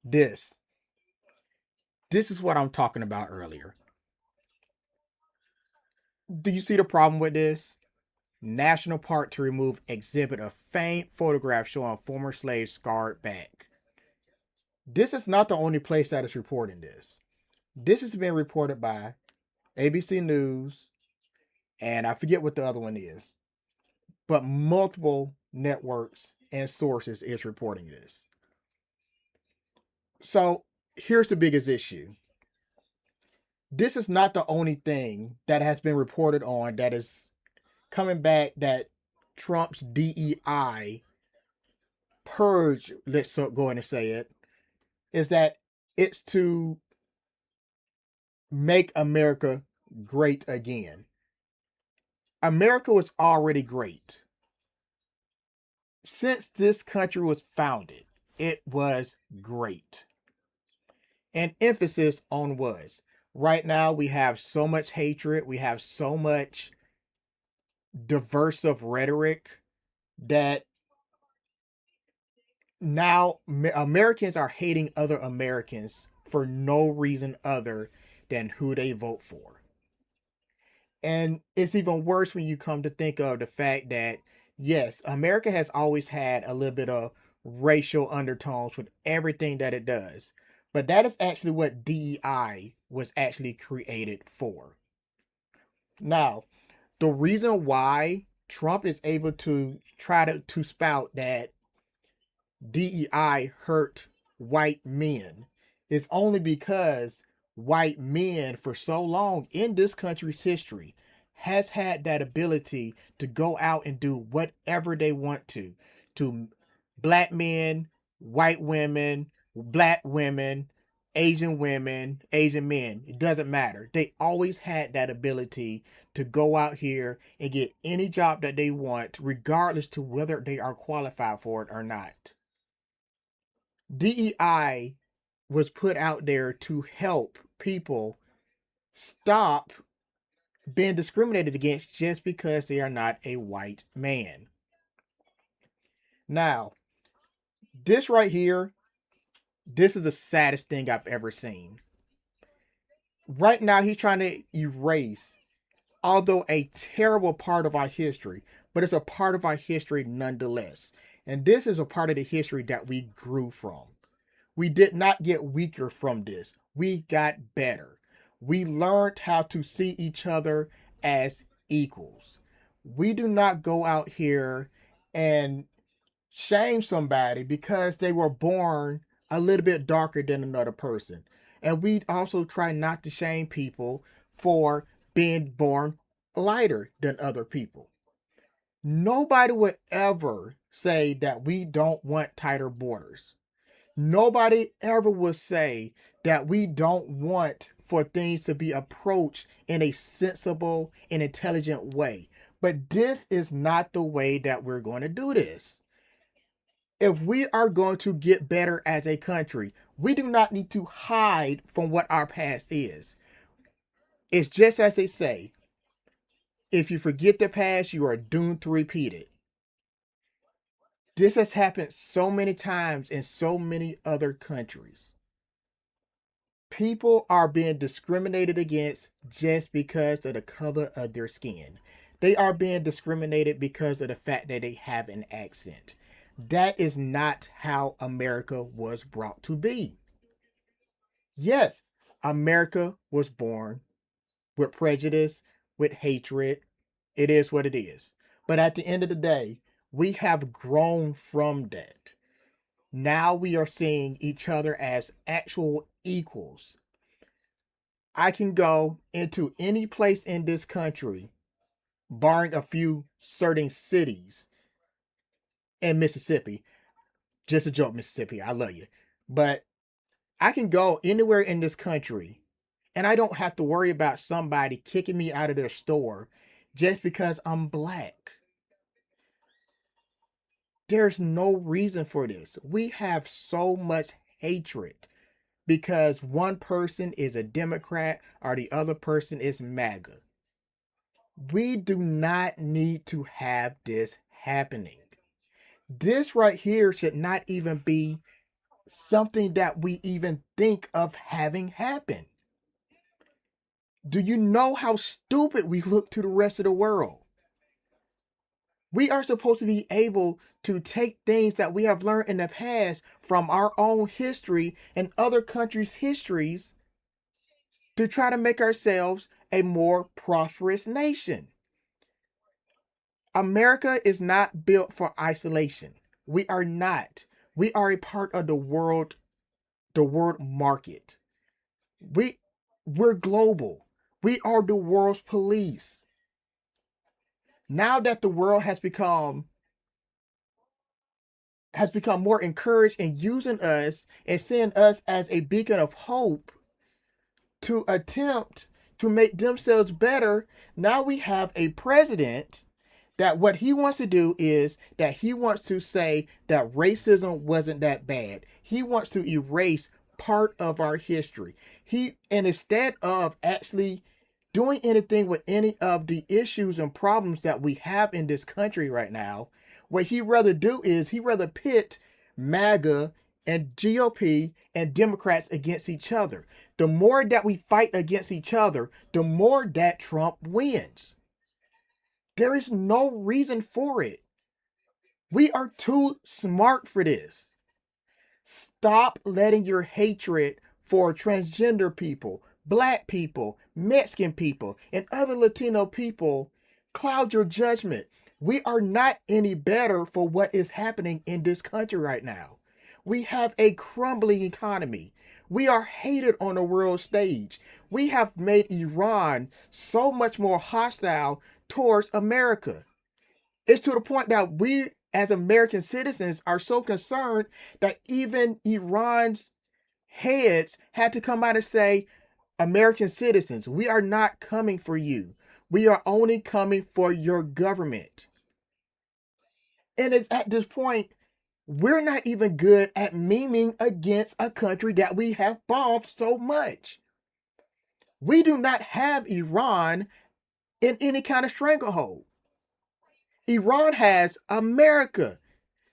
This. This is what I'm talking about earlier. Do you see the problem with this? National Park to remove exhibit of faint photograph showing former slaves scarred back. This is not the only place that is reporting this. This has been reported by ABC News, and I forget what the other one is, but multiple networks and sources is reporting this. So here's the biggest issue. This is not the only thing that has been reported on that is coming back that Trump's DEI purge, let's go in and say it, is that it's to make America great again. America was already great. Since this country was founded, it was great. And emphasis on was. Right now, we have so much hatred, we have so much diverse of rhetoric that now Americans are hating other Americans for no reason other than who they vote for. And it's even worse when you come to think of the fact that, yes, America has always had a little bit of racial undertones with everything that it does. But that is actually what DEI was actually created for. Now, the reason why Trump is able to try to spout that DEI hurt white men is only because white men for so long in this country's history has had that ability to go out and do whatever they want to black men, white women, black women, Asian men. It doesn't matter. They always had that ability to go out here and get any job that they want, regardless to whether they are qualified for it or not. DEI was put out there to help people stop being discriminated against just because they are not a white man. Now, this right here, this is the saddest thing I've ever seen. Right now, he's trying to erase, although a terrible part of our history, but it's a part of our history nonetheless. And this is a part of the history that we grew from. We did not get weaker from this. We got better. We learned how to see each other as equals. We do not go out here and shame somebody because they were born a little bit darker than another person. And we also try not to shame people for being born lighter than other people. Nobody would ever say that we don't want tighter borders. Nobody ever will say that we don't want for things to be approached in a sensible and intelligent way. But this is not the way that we're going to do this. If we are going to get better as a country, we do not need to hide from what our past is. It's just as they say, if you forget the past, you are doomed to repeat it. This has happened so many times in so many other countries. People are being discriminated against just because of the color of their skin. They are being discriminated because of the fact that they have an accent. That is not how America was brought to be. Yes, America was born with prejudice, with hatred. It is what it is. But at the end of the day, we have grown from that. Now we are seeing each other as actual equals. I can go into any place in this country, barring a few certain cities in Mississippi. Just a joke, Mississippi. I love you. But I can go anywhere in this country and I don't have to worry about somebody kicking me out of their store just because I'm black. There's no reason for this. We have so much hatred because one person is a Democrat or the other person is MAGA. We do not need to have this happening. This right here should not even be something that we even think of having happen. Do you know how stupid we look to the rest of the world? We are supposed to be able to take things that we have learned in the past from our own history and other countries' histories to try to make ourselves a more prosperous nation. America is not built for isolation. We are not. We are a part of the world market. We we're global. We are the world's police. Now that the world has become more encouraged in using us and seeing us as a beacon of hope to attempt to make themselves better, now we have a president that what he wants to do is that he wants to say that racism wasn't that bad. He wants to erase part of our history. And instead of actually doing anything with any of the issues and problems that we have in this country right now, what he rather do is he rather pit MAGA and GOP and Democrats against each other. The more that we fight against each other, the more that Trump wins. There is no reason for it. We are too smart for this. Stop letting your hatred for transgender people, black people, Mexican people, and other Latino people cloud your judgment. We are not any better for what is happening in this country right now. We have a crumbling economy. We are hated on the world stage. We have made Iran so much more hostile towards America. It's to the point that we, as American citizens, are so concerned that even Iran's heads had to come out and say, American citizens, we are not coming for you. We are only coming for your government. And it's at this point, we're not even good at memeing against a country that we have bombed so much. We do not have Iran in any kind of stranglehold. Iran has America.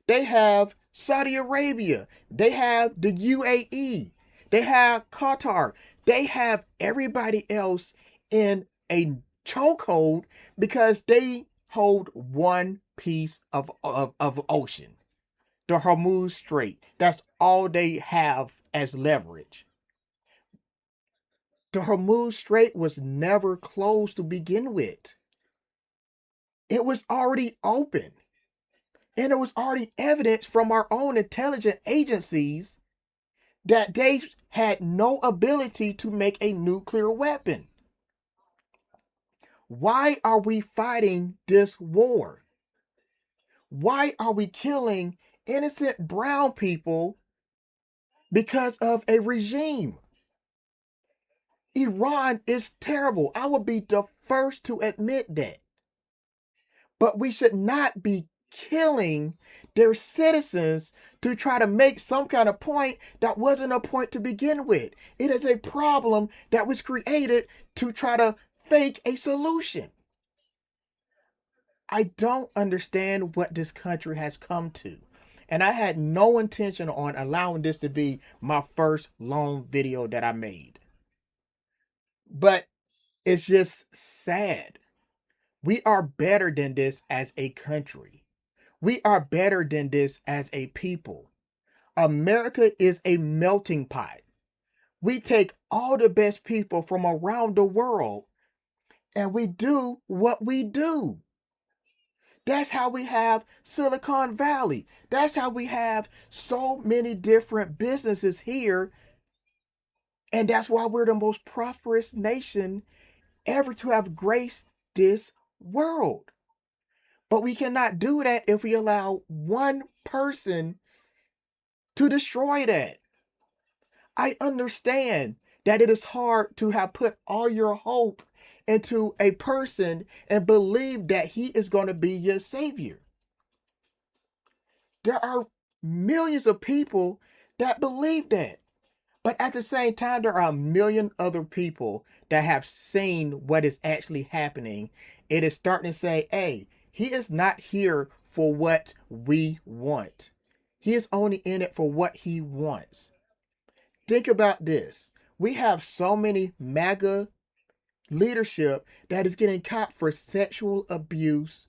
They have Saudi Arabia. They have the UAE. They have Qatar. They have everybody else in a chokehold because they hold one piece of ocean, the Hormuz Strait. That's all they have as leverage. The Hormuz Strait was never closed to begin with. It was already open. And it was already evidence from our own intelligence agencies that they had no ability to make a nuclear weapon. Why are we fighting this war? Why are we killing innocent brown people because of a regime? Iran is terrible. I will be the first to admit that. But we should not be killing their citizens to try to make some kind of point that wasn't a point to begin with. It is a problem that was created to try to fake a solution. I don't understand what this country has come to. And I had no intention on allowing this to be my first long video that I made. But it's just sad. We are better than this as a country. We are better than this as a people. America is a melting pot. We take all the best people from around the world and we do what we do. That's how we have Silicon Valley. That's how we have so many different businesses here. And that's why we're the most prosperous nation ever to have graced this world. But we cannot do that if we allow one person to destroy that. I understand that it is hard to have put all your hope into a person and believe that he is going to be your savior. There are millions of people that believe that. But at the same time, there are a million other people that have seen what is actually happening. It is starting to say, hey, he is not here for what we want. He is only in it for what he wants. Think about this. We have so many MAGA leadership that is getting caught for sexual abuse,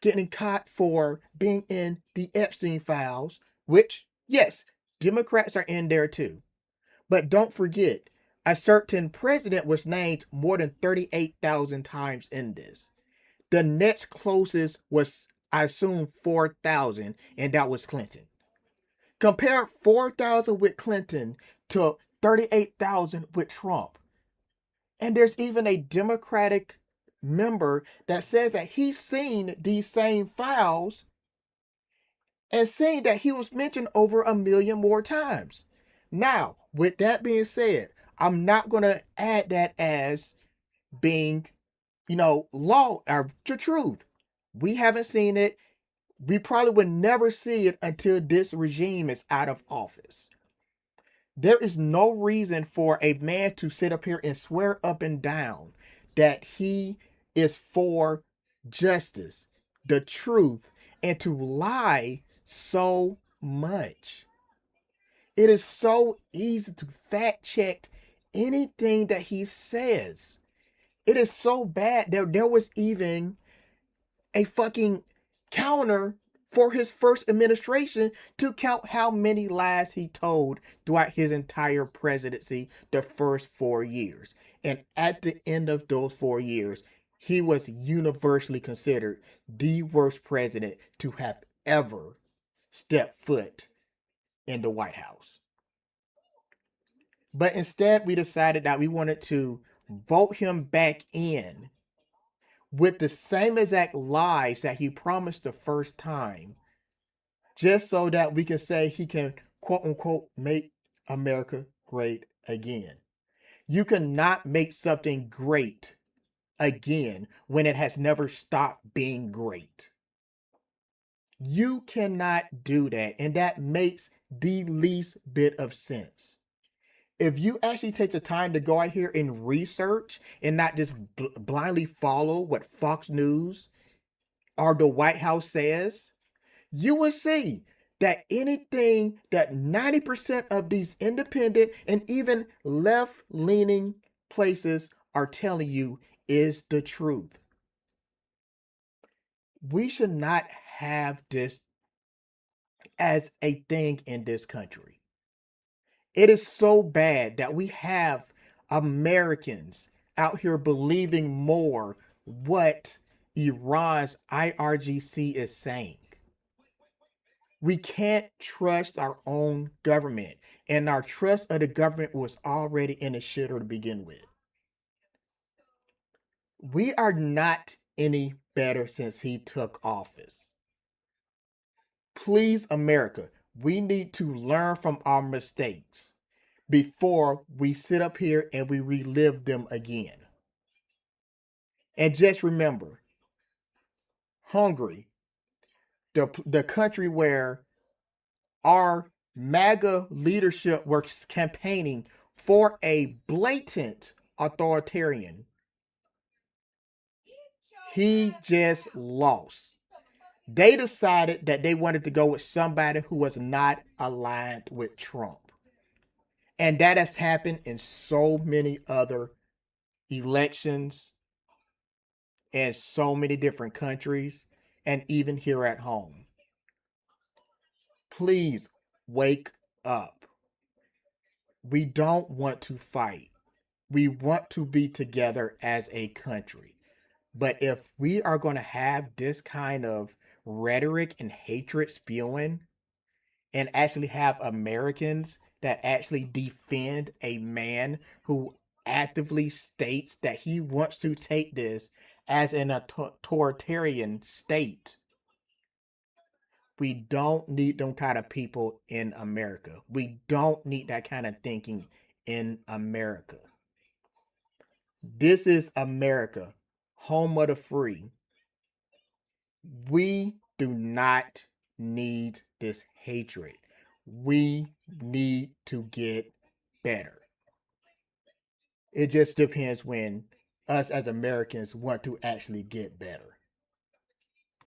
getting caught for being in the Epstein files, which, yes, Democrats are in there too. But don't forget, a certain president was named more than 38,000 times in this. The next closest was, I assume, 4,000, and that was Clinton. Compare 4,000 with Clinton to 38,000 with Trump. And there's even a Democratic member that says that he's seen these same files and saying that he was mentioned over 1 million more times. Now, with that being said, I'm not going to add that as being, law or the truth. We haven't seen it. We probably would never see it until this regime is out of office. There is no reason for a man to sit up here and swear up and down that he is for justice, the truth, and to lie so much. It is so easy to fact check anything that he says. It is so bad that there was even a fucking counter for his first administration to count how many lies he told throughout his entire presidency, the first 4 years. And at the end of those 4 years, he was universally considered the worst president to have ever stepped foot in the White House. But instead, we decided that we wanted to vote him back in with the same exact lies that he promised the first time, just so that we can say he can, quote unquote, make America great again. You cannot make something great again when it has never stopped being great. You cannot do that, and that makes the least bit of sense. If you actually take the time to go out here and research and not just blindly follow what Fox News or the White House says, you will see that anything that 90% of these independent and even left leaning places are telling you is the truth. We should not have this as a thing in this country. It is so bad that we have Americans out here believing more what Iran's IRGC is saying. We can't trust our own government, and our trust of the government was already in the shitter to begin with. We are not any better since he took office. Please, America, we need to learn from our mistakes before we sit up here and we relive them again. And just remember, Hungary, the country where our MAGA leadership was campaigning for a blatant authoritarian, he just lost. They decided that they wanted to go with somebody who was not aligned with Trump. And that has happened in so many other elections in so many different countries and even here at home. Please wake up. We don't want to fight. We want to be together as a country. But if we are going to have this kind of rhetoric and hatred spewing and actually have Americans that actually defend a man who actively states that he wants to take this as an authoritarian state, we don't need them kind of people in America. We don't need that kind of thinking in America. This is America, home of the free. We do not need this hatred. We need to get better. It just depends when us as Americans want to actually get better.